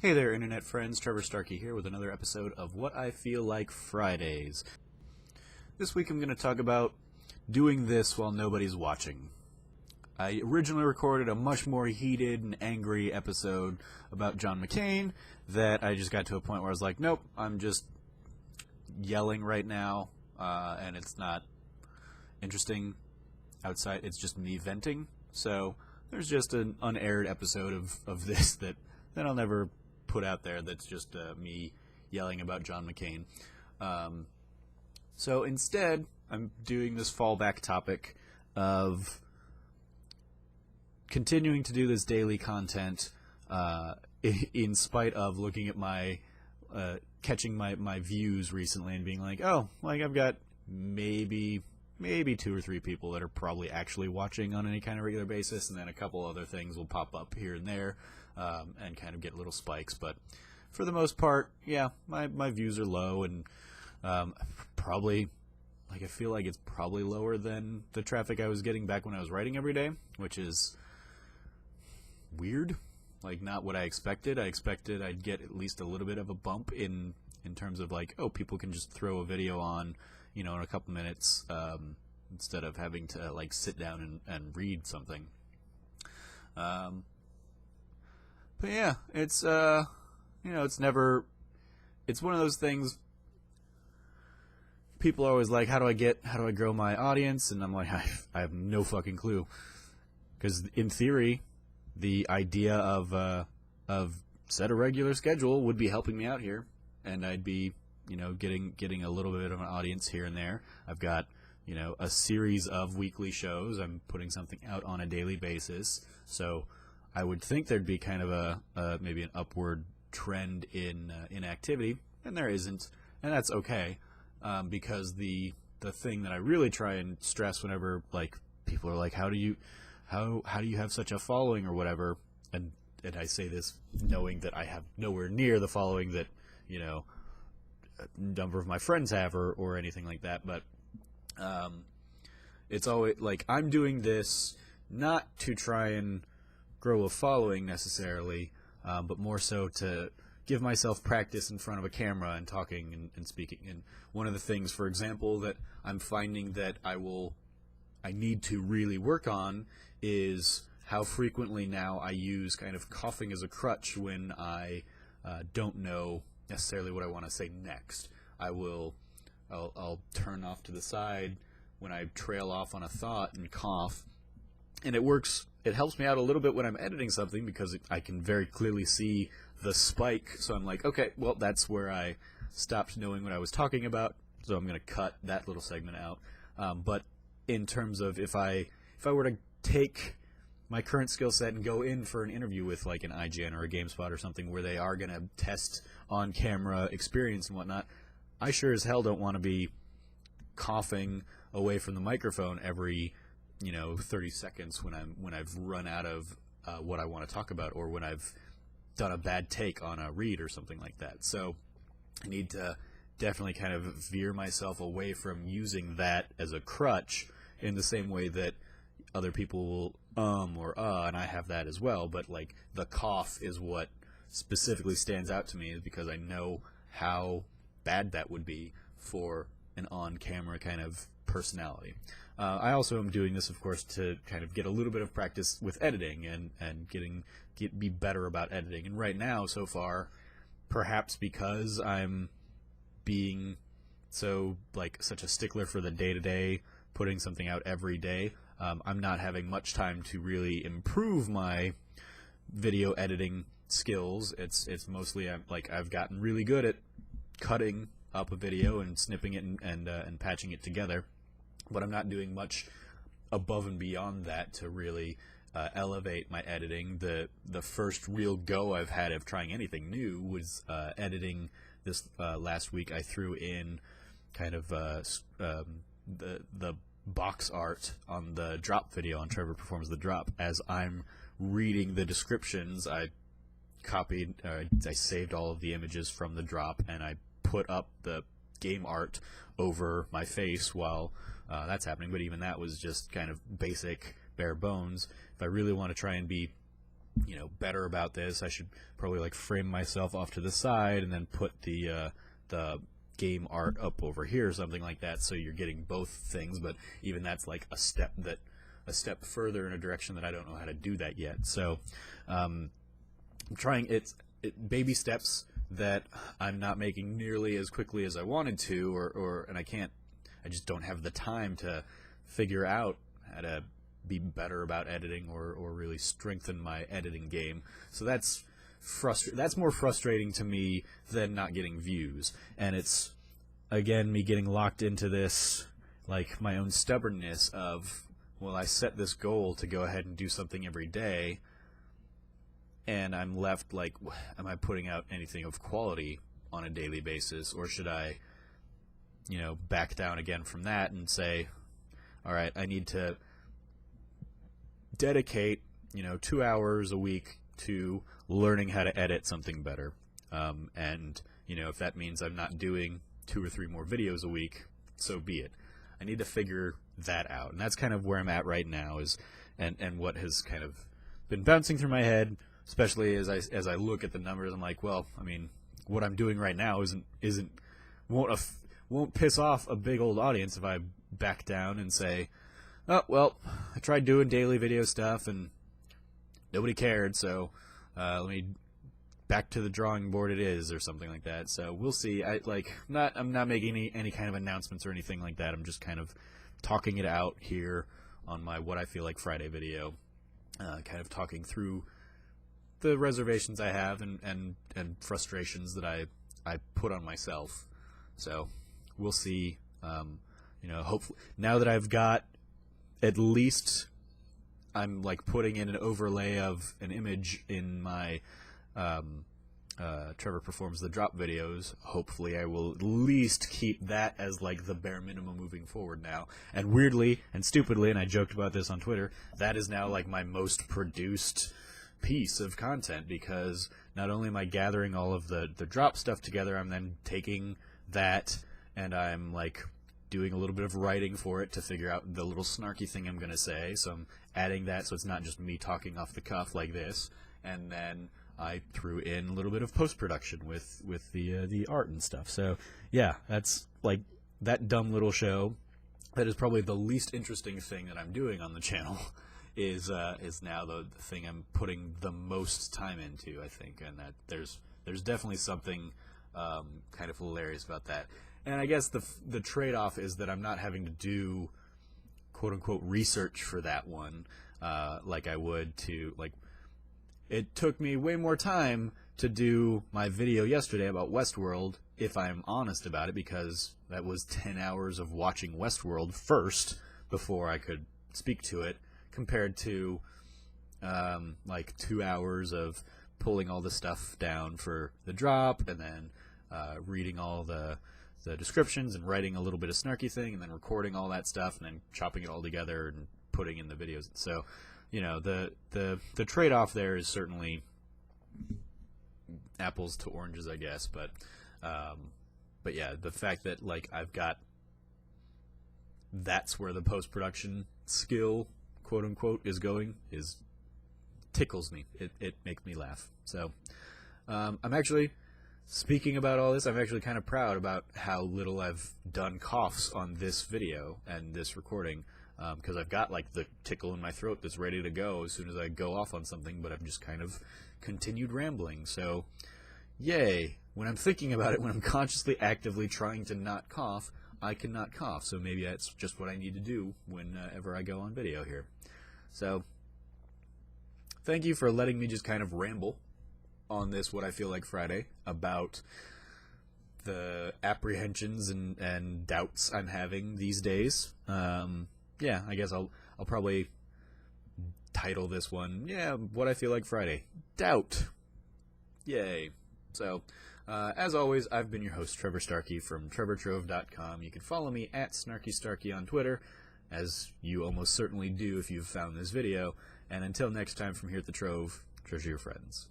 Hey there, internet friends. Trevor Starkey here with another episode of What I Feel Like Fridays. This week I'm going to talk about doing this while nobody's watching. I originally recorded a much more heated and angry episode about John McCain that I just got to a point where I was like, nope, I'm just yelling right now, and it's not interesting outside. It's just me venting. So there's just an unaired episode of this that I'll never put out there that's just me yelling about John McCain. So instead, I'm doing this fallback topic of continuing to do this daily content in spite of looking at my catching my views recently and being like, oh, like I've got maybe 2 or 3 people that are probably actually watching on any kind of regular basis, and then a couple other things will pop up here and there and kind of get little spikes. But for the most part, yeah, my views are low, and probably, like, I feel like it's probably lower than the traffic I was getting back when I was writing every day, which is weird. Like, not what I expected. I expected I'd get at least a little bit of a bump in terms of, like, oh, people can just throw a video on, in a couple minutes, instead of having to, like, sit down and read something. But yeah, it's, it's never, it's one of those things. People are always like, how do I grow my audience? And I'm like, I have no fucking clue. Because in theory, the idea of set a regular schedule would be helping me out here, and I'd be, getting a little bit of an audience here and there. I've got, a series of weekly shows. I'm putting something out on a daily basis. So I would think there'd be kind of a maybe an upward trend in activity, and there isn't, and that's okay, because the thing that I really try and stress whenever, like, people are like, how do you have such a following or whatever, and I say this knowing that I have nowhere near the following that a number of my friends have or anything like that, but it's always like I'm doing this not to try and grow a following necessarily, but more so to give myself practice in front of a camera and talking and speaking. And one of the things, for example, that I'm finding that I need to really work on is how frequently now I use kind of coughing as a crutch when I don't know necessarily what I want to say next. I'll turn off to the side when I trail off on a thought and cough, and it works. It helps me out a little bit when I'm editing something because I can very clearly see the spike. So I'm like, okay, well, that's where I stopped knowing what I was talking about, so I'm going to cut that little segment out. But in terms of if I were to take my current skill set and go in for an interview with, like, an IGN or a GameSpot or something where they are going to test on-camera experience and whatnot, I sure as hell don't want to be coughing away from the microphone every 30 seconds when I've run out of what I want to talk about, or when I've done a bad take on a read or something like that. So I need to definitely kind of veer myself away from using that as a crutch in the same way that other people will or and I have that as well, but, like, the cough is what specifically stands out to me, is because I know how bad that would be for an on-camera kind of personality. I also am doing this, of course, to kind of get a little bit of practice with editing and be better about editing. And right now, so far, perhaps because I'm being such a stickler for the day-to-day, putting something out every day, I'm not having much time to really improve my video editing skills. It's mostly I've gotten really good at cutting up a video and snipping it and patching it together, but I'm not doing much above and beyond that to really elevate my editing. The first real go I've had of trying anything new was editing this last week. I threw in kind of the box art on the drop video on Trevor Performs the Drop. As I'm reading the descriptions, I saved all of the images from the drop, and I put up the game art over my face while that's happening. But even that was just kind of basic, bare bones. If I really want to try and be better about this. I should probably like frame myself off to the side and then put the game art up over here or something like that, so you're getting both things. But even that's like a step further in a direction that I don't know how to do that yet. So I'm trying baby steps that I'm not making nearly as quickly as I wanted to, and I just don't have the time to figure out how to be better about editing or really strengthen my editing game. So that's more frustrating to me than not getting views. And it's, again, me getting locked into this, like, my own stubbornness of, well, I set this goal to go ahead and do something every day, and I'm left like, am I putting out anything of quality on a daily basis, or should I, back down again from that and say, all right, I need to dedicate, 2 hours a week to learning how to edit something better. And, if that means I'm not doing 2 or 3 more videos a week, so be it. I need to figure that out. And that's kind of where I'm at right now, and what has kind of been bouncing through my head, especially as I look at the numbers. I'm like, well, I mean, what I'm doing right now won't piss off a big old audience if I back down and say, oh, well, I tried doing daily video stuff and nobody cared, so let me back to the drawing board it is, or something like that. So we'll see. I'm not making any kind of announcements or anything like that. I'm just kind of talking it out here on my What I Feel Like Friday video, kind of talking through the reservations I have and frustrations that I put on myself. So we'll see. Hopefully, now that I've got, at least I'm like putting in an overlay of an image in my Trevor Performs the Drop videos. Hopefully I will at least keep that as like the bare minimum moving forward now. And weirdly and stupidly, and I joked about this on Twitter, that is now like my most produced piece of content, because not only am I gathering all of the drop stuff together, I'm then taking that and I'm like doing a little bit of writing for it to figure out the little snarky thing I'm going to say. So I'm adding that so it's not just me talking off the cuff like this. And then I threw in a little bit of post-production with the art and stuff. So yeah, that's like that dumb little show. That is probably the least interesting thing that I'm doing on the channel. Is now the thing I'm putting the most time into, I think, and that there's definitely something kind of hilarious about that. And I guess the trade-off is that I'm not having to do quote-unquote research for that one like I would to, like, it took me way more time to do my video yesterday about Westworld, if I'm honest about it, because that was 10 hours of watching Westworld first before I could speak to it, compared to like 2 hours of pulling all the stuff down for the drop, and then reading all the descriptions and writing a little bit of snarky thing, and then recording all that stuff, and then chopping it all together and putting in the videos. So, the trade-off there is certainly apples to oranges, I guess. But yeah, the fact that like I've got, that's where the post-production skill, quote unquote, is going, tickles me. It makes me laugh. So I'm actually, speaking about all this, I'm actually kind of proud about how little I've done coughs on this video and this recording, because I've got like the tickle in my throat that's ready to go as soon as I go off on something, but I've just kind of continued rambling. So yay, when I'm thinking about it, when I'm consciously actively trying to not cough, I cannot cough. So maybe that's just what I need to do whenever I go on video here. So thank you for letting me just kind of ramble on this What I Feel Like Friday about the apprehensions and doubts I'm having these days. Yeah, I guess I'll probably title this one, What I Feel Like Friday. Doubt. Yay. So, as always, I've been your host, Trevor Starkey from TrevorTrove.com. You can follow me at SnarkyStarkey on Twitter, as you almost certainly do if you've found this video. And until next time, from here at the Trove, treasure your friends.